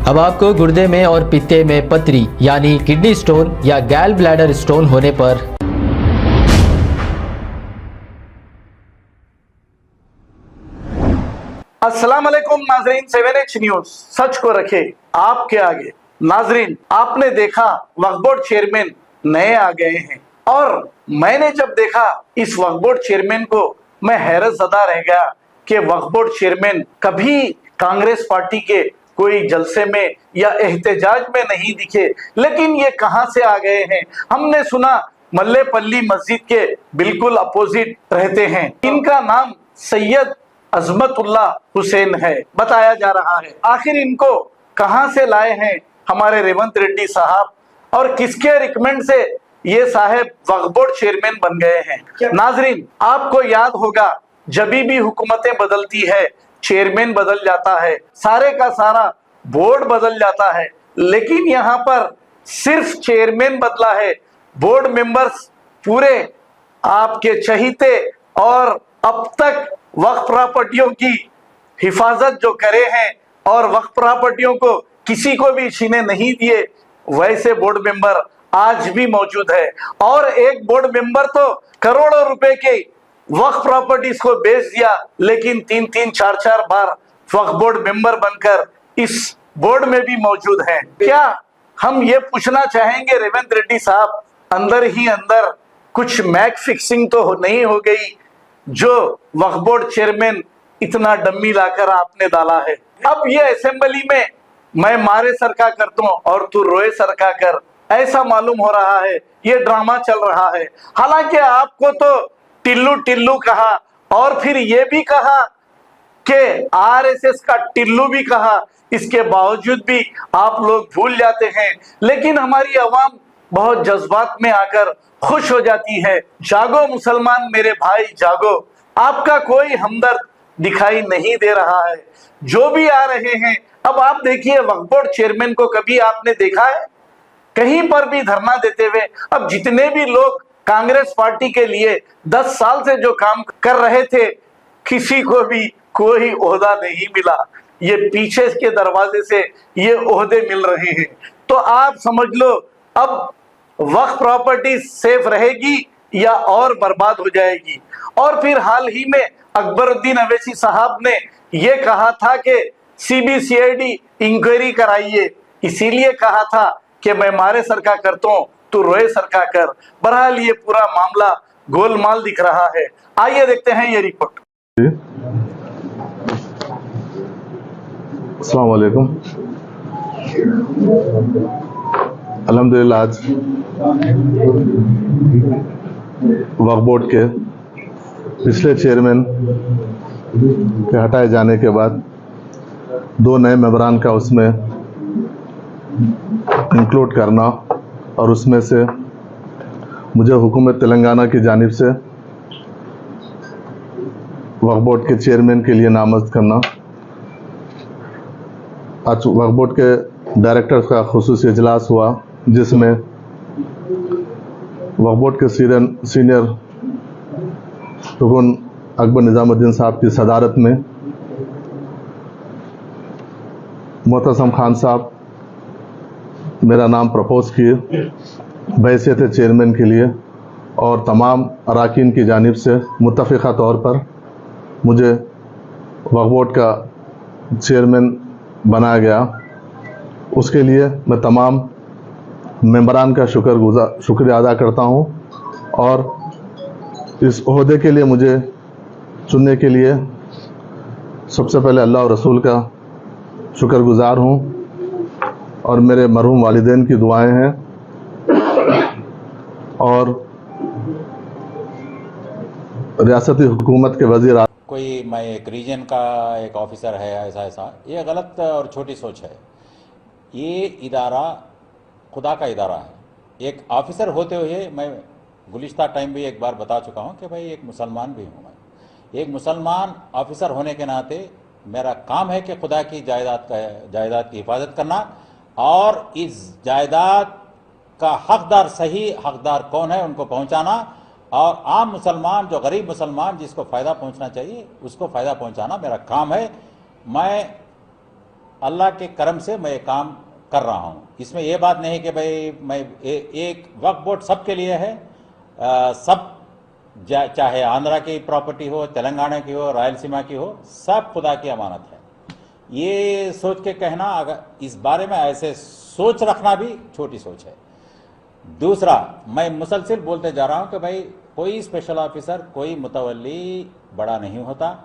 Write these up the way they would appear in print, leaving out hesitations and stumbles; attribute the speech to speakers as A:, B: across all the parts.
A: اب آپ کو گردے میں اور پتے میں پتری یعنی کڈنی سٹون یا گال بلیڈر سٹون ہونے پر
B: السلام علیکم ناظرین، 7H نیوز سچ کو رکھے آپ کے آگے۔ ناظرین، آپ نے دیکھا وقف بورڈ چیئرمین نئے آ گئے ہیں، اور میں نے جب دیکھا اس وقف بورڈ چیئرمین کو میں حیرت زدہ رہ گیا کہ وقف بورڈ چیئرمین کبھی کانگریس پارٹی کے کوئی جلسے میں یا احتجاج میں نہیں دکھے، لیکن یہ کہاں سے آ گئے ہیں؟ ہم نے سنا ملے پلی مسجد کے بالکل اپوزٹ رہتے ہیں۔ ان کا نام سید عظمت اللہ حسین ہے، بتایا جا رہا ہے۔ آخر ان کو کہاں سے لائے ہیں ہمارے ریونت ریڈی صاحب، اور کس کے ریکمنڈ سے یہ صاحب وقف بورڈ چیئرمین بن گئے ہیں؟ ناظرین، آپ کو یاد ہوگا جبھی بھی حکومتیں بدلتی ہے چیئرمین بدل جاتا ہے، سارے کا سارا بورڈ بدل جاتا ہے، لیکن یہاں پر صرف چیئرمین بدلا ہے، بورڈ ممبرز پورے آپ کے چہیتے اور اب تک وقف پراپرٹیوں کی حفاظت جو کرے ہیں اور وقف پراپرٹیوں کو کسی کو بھی چھینے نہیں دیے، ویسے بورڈ ممبر آج بھی موجود ہے۔ اور ایک بورڈ ممبر تو کروڑوں روپے کے وقف پراپرٹیز کو بیچ دیا، لیکن 3 4 بار وقف بورڈ ممبر بن کر اس بورڈ میں بھی موجود ہیں۔ کیا ہم یہ پوچھنا چاہیں گے ریونت ریڈی صاحب، اندر ہی اندر کچھ میک فکسنگ تو نہیں ہو گئی جو وقف بورڈ چیئرمین اتنا ڈمی لا کر آپ نے ڈالا ہے؟ اب یہ اسمبلی میں مارے سر کا کرتا ہوں اور تو روئے سر کا کر، ایسا معلوم ہو رہا ہے، یہ ڈرامہ چل رہا ہے۔ حالانکہ آپ کو تو ٹلو ٹلو کہا اور پھر یہ بھی کہا کہ RSS کا ٹلو بھی کہا، اس کے باوجود بھی آپ لوگ بھول جاتے ہیں۔ لیکن ہماری عوام بہت جذبات میں آ کر خوش ہو جاتی ہے۔ جاگو مسلمان میرے بھائی جاگو، آپ کا کوئی ہمدرد دکھائی نہیں دے رہا ہے۔ جو بھی آ رہے ہیں، اب آپ دیکھیے وقف بورڈ چیئرمین کو کبھی آپ نے دیکھا ہے کہیں پر بھی دھرنا دیتے ہوئے؟ اب جتنے بھی لوگ کانگریس پارٹی کے لیے 10 سال سے جو کام کر رہے تھے، کسی کو بھی کوئی عہدہ نہیں ملا، یہ پیچھے کے دروازے سے یہ عہدے مل رہے ہیں۔ تو آپ سمجھ لو اب وقف پراپرٹی سیف رہے گی یا اور برباد ہو جائے گی۔ اور پھر حال ہی میں اکبر الدین اویسی صاحب نے یہ کہا تھا کہ CBCID انکوائری کرائیے، اسی لیے کہا تھا کہ میں مارے سر کا کرتا ہوں تو روئے سر کا کر۔ بہرحال یہ پورا معاملہ گول مال دکھ رہا ہے۔ آئیے دیکھتے ہیں یہ رپورٹ۔
C: السلام علیکم۔ الحمدللہ آج وقف بورڈ کے پچھلے چیئرمین کے ہٹائے جانے کے بعد 2 نئے ممبران کا اس میں انکلوڈ کرنا، اور اس میں سے مجھے حکومت تلنگانہ کی جانب سے وقف بورڈ کے چیئرمین کے لیے نامزد کرنا۔ آج وقف بورڈ کے ڈائریکٹر کا خصوصی اجلاس ہوا، جس میں وقف بورڈ کے سینئر رکن اکبر نظام الدین صاحب کی صدارت میں معتصم خان صاحب میرا نام پرپوز کیے بحیثیت چیئرمین کے لیے، اور تمام اراکین کی جانب سے متفقہ طور پر مجھے وقف بورڈ کا چیئرمین بنایا گیا۔ اس کے لیے میں تمام ممبران کا شکریہ ادا کرتا ہوں، اور اس عہدے کے لیے مجھے چننے کے لیے سب سے پہلے اللہ اور رسول کا شکر گزار ہوں، اور میرے مرحوم والدین کی دعائیں ہیں، اور ریاستی حکومت کے وزیر
D: کوئی میں ایک ریجن کا ایک آفیسر ہے ایسا، یہ غلط اور چھوٹی سوچ ہے۔ یہ ادارہ خدا کا ادارہ ہے۔ ایک آفیسر ہوتے ہوئے میں گزشتہ ٹائم بھی ایک بار بتا چکا ہوں کہ بھائی ایک مسلمان بھی ہوں میں۔ ایک مسلمان آفیسر ہونے کے ناطے میرا کام ہے کہ خدا کی جائیداد کی حفاظت کرنا، اور اس جائیداد کا حقدار صحیح حقدار کون ہے ان کو پہنچانا، اور عام مسلمان جو غریب مسلمان جس کو فائدہ پہنچنا چاہیے اس کو فائدہ پہنچانا میرا کام ہے۔ میں अल्लाह के करम से मैं ये काम कर रहा हूँ। इसमें ये बात नहीं कि भाई मैं एक वक्फ बोर्ड सबके लिए है, सब चाहे आंध्रा की प्रॉपर्टी हो, तेलंगाना की हो, रायलसीमा की हो, सब खुदा की अमानत है। ये सोच के कहना, अगर इस बारे में ऐसे सोच रखना भी छोटी सोच है। दूसरा, मैं मुसलसिल बोलते जा रहा हूं कि भाई कोई स्पेशल ऑफिसर, कोई मुतवल्ली बड़ा नहीं होता।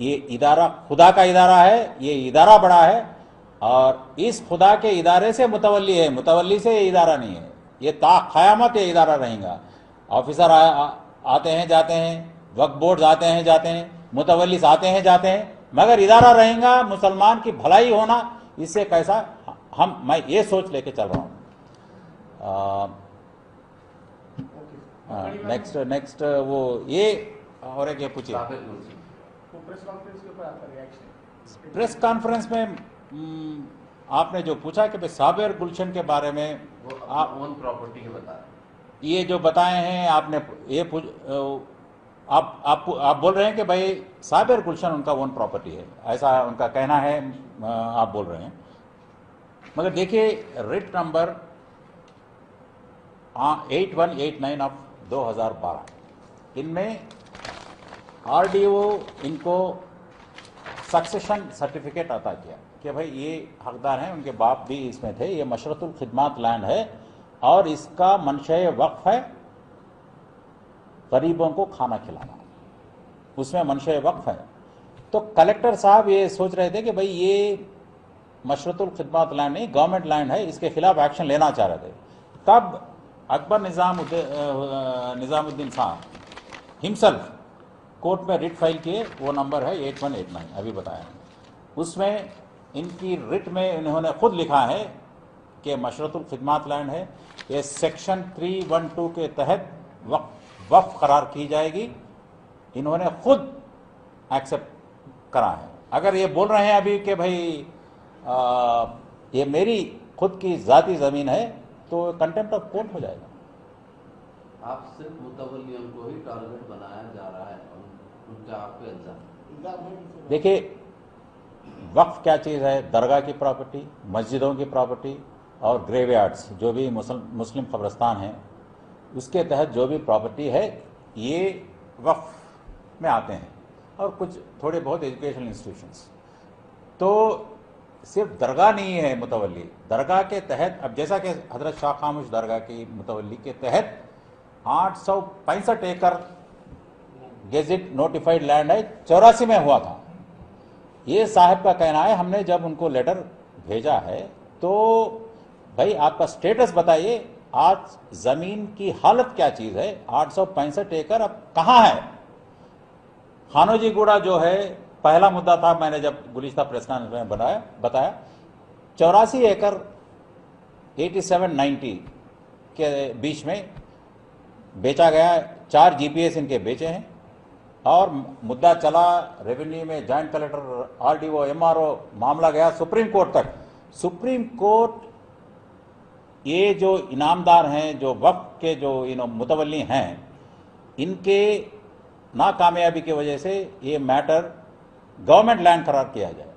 D: ये इदारा खुदा का इदारा है, ये इदारा बड़ा है और इस खुदा के इदारे से मुतवल्ली है, मुतवल्ली से ये इदारा नहीं है। ये ता क़यामत ये इदारा रहेगा। ऑफिसर आते हैं जाते हैं, वक्फ बोर्ड आते हैं जाते हैं, मुतवल्लिस आते हैं जाते हैं, मगर इदारा रहेगा, मुसलमान की भलाई होना, इससे कैसा मैं ये सोच लेके चल रहा हूँ। नेक्स्ट वो ये और एक ये पूछिए। प्रेस कॉन्फ्रेंस में आपने जो पूछा कि भाई साबिर गुलशन के बारे में आप
E: ओन प्रॉपर्टी के बता रहे,
D: ये जो बताए हैं आपने, ये आप बोल रहे हैं कि भाई साबिर गुलशन उनका ओन प्रॉपर्टी है, ऐसा उनका कहना है, आप बोल रहे हैं। मगर देखिए रिट नंबर 8189 ऑफ 2012, इनमें आरडीओ इनको सक्सेशन सर्टिफिकेट अता किया कि भाई ये हकदार हैं, उनके बाप भी इसमें थे, ये मशरतुल खिदमात लैंड है और इसका मंशे वक्फ है गरीबों को खाना खिलाना, उसमें मंशे वक्फ है। तो कलेक्टर साहब ये सोच रहे थे कि भाई ये मशरतुल खिदमात लैंड नहीं, गवर्नमेंट लैंड है, इसके खिलाफ एक्शन लेना चाह रहे थे। तब अकबर निजामुद्दीन साहब हिमसेल्फ कोर्ट में रिट फाइल किए, वो नंबर है 8189 अभी बताया। उसमें इनकी रिट में इन्होंने खुद लिखा है कि मशरतुल खिदमात लैंड है, ये सेक्शन 312 के तहत वक्फ करार की जाएगी, इन्होंने खुद एक्सेप्ट करा है। अगर ये बोल रहे हैं अभी कि भाई ये मेरी खुद की जाती ज़मीन है, तो कंटेम्प्ट ऑफ कोर्ट हो जाएगा।
E: आप सिर्फ मुतवल्लियों को ही टारगेट बनाया जा रहा है, उनका आप पे इल्जाम।
D: देखिए वक्फ क्या चीज़ है, दरगाह की प्रॉपर्टी, मस्जिदों की प्रॉपर्टी और ग्रेवयार्ड्स, जो भी मुस्लिम कब्रस्तान हैं, उसके तहत जो भी प्रॉपर्टी है ये वक्फ में आते हैं, और कुछ थोड़े बहुत एजुकेशनल इंस्टीट्यूशंस। तो सिर्फ दरगाह नहीं है मुतवल्ली, दरगाह के तहत अब जैसा कि हजरत शाह खामोश दरगाह की मुतवल्ली के तहत 865 एकड़ गेजेट नोटिफाइड लैंड है, 84 में हुआ था। ये साहब का कहना है, हमने जब उनको लेटर भेजा है तो भाई आपका स्टेटस बताइए, आज जमीन की हालत क्या चीज है, 865 एकड़ अब कहाँ है। खानोजी गुड़ा जो है पहला मुद्दा था, मैंने जब गुलिस्ता प्रेस कॉन्फ्रेंस में बताया 84 एकड़ 87-90 के बीच में बेचा गया, 4 जीपीएस इनके बेचे हैं और मुद्दा चला रेवेन्यू में, जॉइंट कलेक्टर, आरडीओ, एमआरओ, मामला गया सुप्रीम कोर्ट तक। सुप्रीम कोर्ट ये जो इनामदार हैं, जो वक्फ के जो मुतवल्ली हैं, इनके नाकामयाबी की वजह से ये मैटर गवर्नमेंट लैंड करार किया जाए।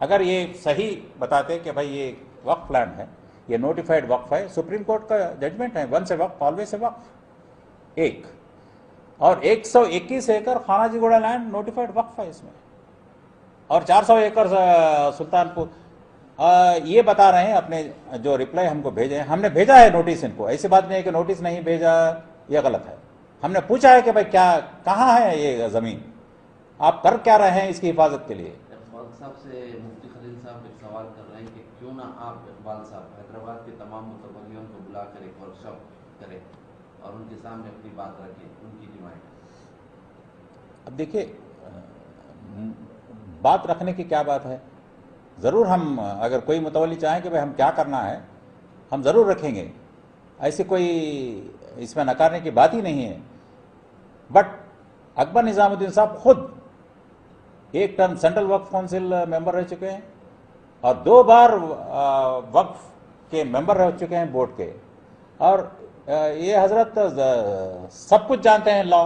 D: अगर ये सही बताते कि भाई ये वक्फ लैंड है, ये नोटिफाइड वक्फ है, सुप्रीम कोर्ट का जजमेंट है, वंस ए वक्फ ऑलवेज ए वक्फ। एक और 121 एकड़ खानाजीगुड़ा लैंड नोटिफाइड वक्फ है इसमें, और 400 एकड़ सुल्तानपुर। ये बता रहे हैं अपने जो रिप्लाई हमको भेजे हैं, हमने भेजा है नोटिस इनको, ऐसी बात नहीं है कि नोटिस नहीं भेजा, ये गलत है। हमने पूछा है कि भाई क्या कहाँ है ये ज़मीन, आप कर क्या रहे हैं इसकी हिफाजत के लिए।
E: इकबाल साहब से मुफ्ती खलील साहब एक सवाल कर रहे हैं कि क्यों ना आप इकबाल साहब हैदराबाद के तमाम मुतवल्लियों को बुलाकर एक वर्कशॉप करें और उनके सामने अपनी बात रखें, उनकी डिमांड।
D: अब देखिए बात रखने की क्या बात है, ज़रूर हम अगर कोई मुतवल्ली चाहें कि भाई हम क्या करना है, हम ज़रूर रखेंगे, ऐसी कोई इसमें नकारने की बात ही नहीं है। बट अकबर निजामुद्दीन साहब खुद एक टर्म सेंट्रल वक्फ काउंसिल मेंबर रह चुके हैं और 2 बार वक्फ के मेंबर रह चुके हैं बोर्ड के, और ये हजरत सब कुछ जानते हैं लॉ।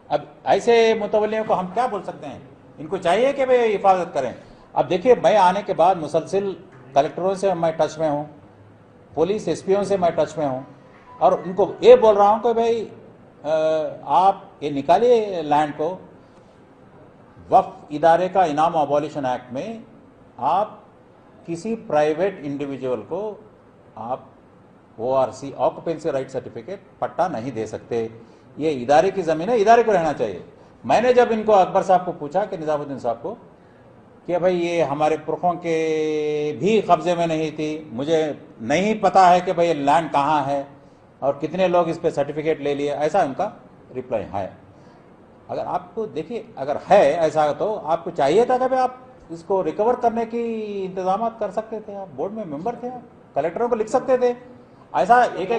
D: अब ऐसे मुतवल्लियों को हम क्या बोल सकते हैं, इनको चाहिए कि भाई हिफाजत करें। अब देखिए, मैं आने के बाद मुसलसिल कलेक्टरों से मैं टच में हूँ, पुलिस एसपीओ से मैं टच में हूँ, और उनको ये बोल रहा हूँ कि भाई आप ये निकालिए लैंड को। वक्फ इदारे का इनाम अबॉलिशन एक्ट में आप किसी प्राइवेट इंडिविजुअल को आप ORC ऑक्यूपेंसी राइट सर्टिफिकेट पट्टा नहीं दे सकते। ये इदारे की ज़मीन है, इदारे को रहना चाहिए। मैंने जब इनको अकबर साहब को पूछा कि निजामुद्दीन साहब को कि भाई ये हमारे पुरखों के भी कब्जे में नहीं थी, मुझे नहीं पता है कि भाई ये लैंड कहाँ है और कितने लोग इस पे सर्टिफिकेट ले लिए, ऐसा उनका रिप्लाई है। अगर आपको देखिए, अगर है ऐसा तो आपको चाहिए था कि भाई आप इसको रिकवर करने की इंतजाम कर सकते थे। आप बोर्ड में मेंबर थे, आप कलेक्टरों को लिख सकते थे। ऐसा एक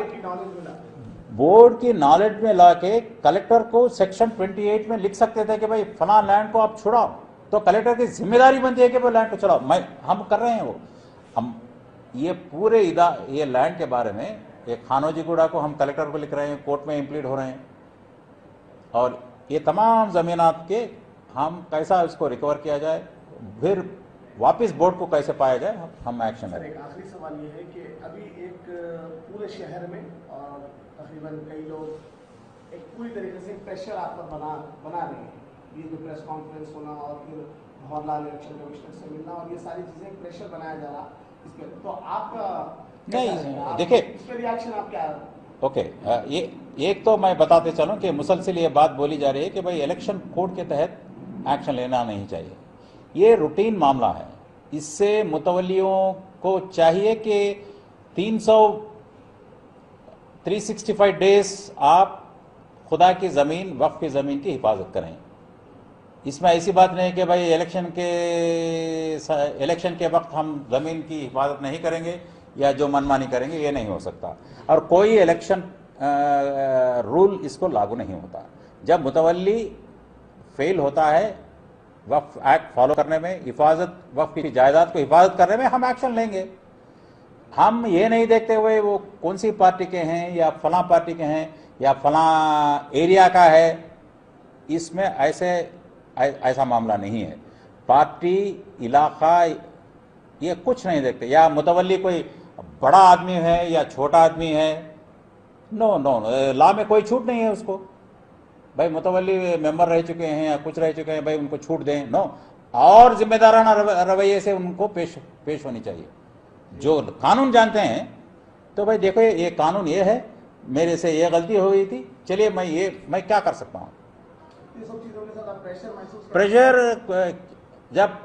D: बोर्ड की नॉलेज में ला के कलेक्टर को सेक्शन 28 में लिख सकते थे कि भाई फला लैंड को आप छुड़ाओ, तो कलेक्टर की जिम्मेदारी बनती है कि वो लैंड को छुड़ाओ। हम कर रहे हैं वो। हम ये पूरे ये लैंड के बारे में एक खानोजी गुड़ा को हम कलेक्टर को लिख रहे हैं, कोर्ट में इम्प्लीड हो रहे हैं, और ये तमाम ज़मीनात के हम कैसा इसको रिकवर किया जाए, फिर वापस बोर्ड को कैसे पाया जाए, हम एक्शन
F: सर,
D: लें।
F: एक आखिरी सवाल ये है कि अभी एक पूरे शहर में और तकरीबन कई लोग एक पूरी तरीके से प्रेशर आप पर बना रहे हैं। ये जो प्रेस कॉन्फ्रेंस होना और फिर भंवरलाल इलेक्शन कमिश्नर से मिलना और ये सारी चीज़ें प्रेशर बनाया जा रहा इस पर, तो आपका
D: नहीं, देखिए,
F: इस पर रिएक्शन आप क्या?
D: ओके, ये एक तो मैं बताते चलूं कि मुसलसिल ये बात बोली जा रही है कि भाई इलेक्शन कोड के तहत एक्शन लेना नहीं चाहिए। ये रूटीन मामला है, इससे मुतवल्लियों को चाहिए कि 365 डेज आप खुदा की ज़मीन, वक्फ की ज़मीन की हिफाजत करें। इसमें ऐसी बात नहीं कि भाई इलेक्शन के वक्त हम ज़मीन की हिफाजत नहीं करेंगे या जो मनमानी करेंगे, ये नहीं हो सकता। और कोई इलेक्शन रूल इसको लागू नहीं होता। जब मुतवल्ली फेल होता है वक्फ एक्ट फॉलो करने में, हिफाजत, वक्फ की जायदाद को हिफाजत करने में, हम एक्शन लेंगे। हम ये नहीं देखते हुए वो कौन सी पार्टी के हैं या फलां पार्टी के हैं या फलां एरिया का है, इसमें ऐसा मामला नहीं है। पार्टी, इलाका, ये कुछ नहीं देखते, या मुतवल्ली कोई बड़ा आदमी है या छोटा आदमी है। नो, लॉ में कोई छूट नहीं है उसको। भाई मुतवल्ली मेंबर रह चुके हैं या कुछ रह चुके हैं, भाई उनको छूट दें, नो। और जिम्मेदाराना रवैये से उनको पेश होनी चाहिए। जो कानून जानते हैं, तो भाई देखो ये कानून ये है, मेरे से ये गलती हो गई थी, चलिए मैं क्या कर सकता हूँ।
F: ये सब चीज़ों के साथ आप प्रेशर महसूस
D: प्रेशर, जब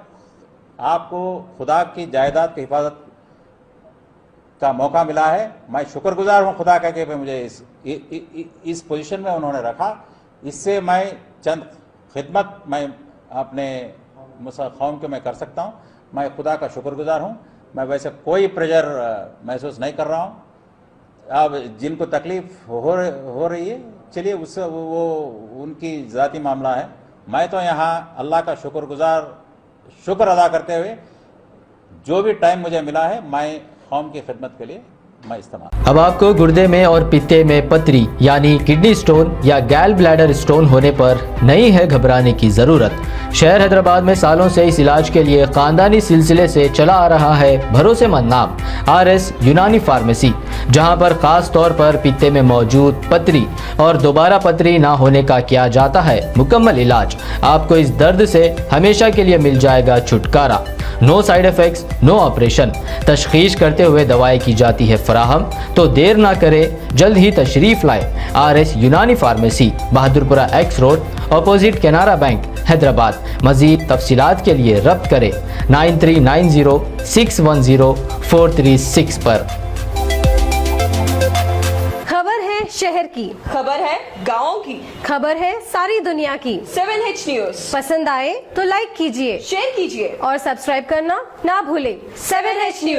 D: आपको खुदा की जायदाद की हिफाजत का मौका मिला है, मैं शुक्रगुजार हूँ खुदा का कि मुझे इस पोजीशन में उन्होंने रखा। इससे मैं चंद खिदमत मैं अपने कौम के मैं कर सकता हूँ। मैं खुदा का शुक्रगुजार हूँ। मैं वैसे कोई प्रेशर महसूस नहीं कर रहा हूँ। अब जिनको तकलीफ हो रही है, चलिए उससे वो उनकी ज़ाती मामला है। मैं तो यहाँ अल्लाह का शुक्र अदा करते हुए जो भी टाइम मुझे मिला है, मैं कौम की खिदमत के लिए मैं इस्तेमाल।
A: अब आपको गुर्दे में और पित्ते में पथरी यानी किडनी स्टोन या गैल ब्लैडर स्टोन होने पर नहीं है घबराने की ज़रूरत। शहर हैदराबाद में सालों से इस इलाज के लिए खानदानी सिलसिले से चला आ रहा है भरोसेमंद नाम RS यूनानी फार्मेसी, जहां पर खास तौर पर पित्ते में मौजूद पथरी और दोबारा पथरी ना होने का किया जाता है मुकम्मल इलाज। आपको इस दर्द से हमेशा के लिए मिल जाएगा छुटकारा। No side effects, no operation, तशखीस करते हुए दवाएं की जाती है फराहम। तो देर ना करें, जल्द ही तशरीफ लाएं। RS यूनानी pharmacy, Bahadurpura X road, opposite Canara bank, Hyderabad. मजीद तफसीलात के लिए रब्त करें 9390610436 पर।
G: खबर है शहर की,
H: खबर है गाँव की,
G: खबर है सारी दुनिया की।
H: 7H न्यूज
G: पसंद आए तो लाइक कीजिए,
H: शेयर कीजिए
G: और सब्सक्राइब करना ना भूलें।
H: 7H news.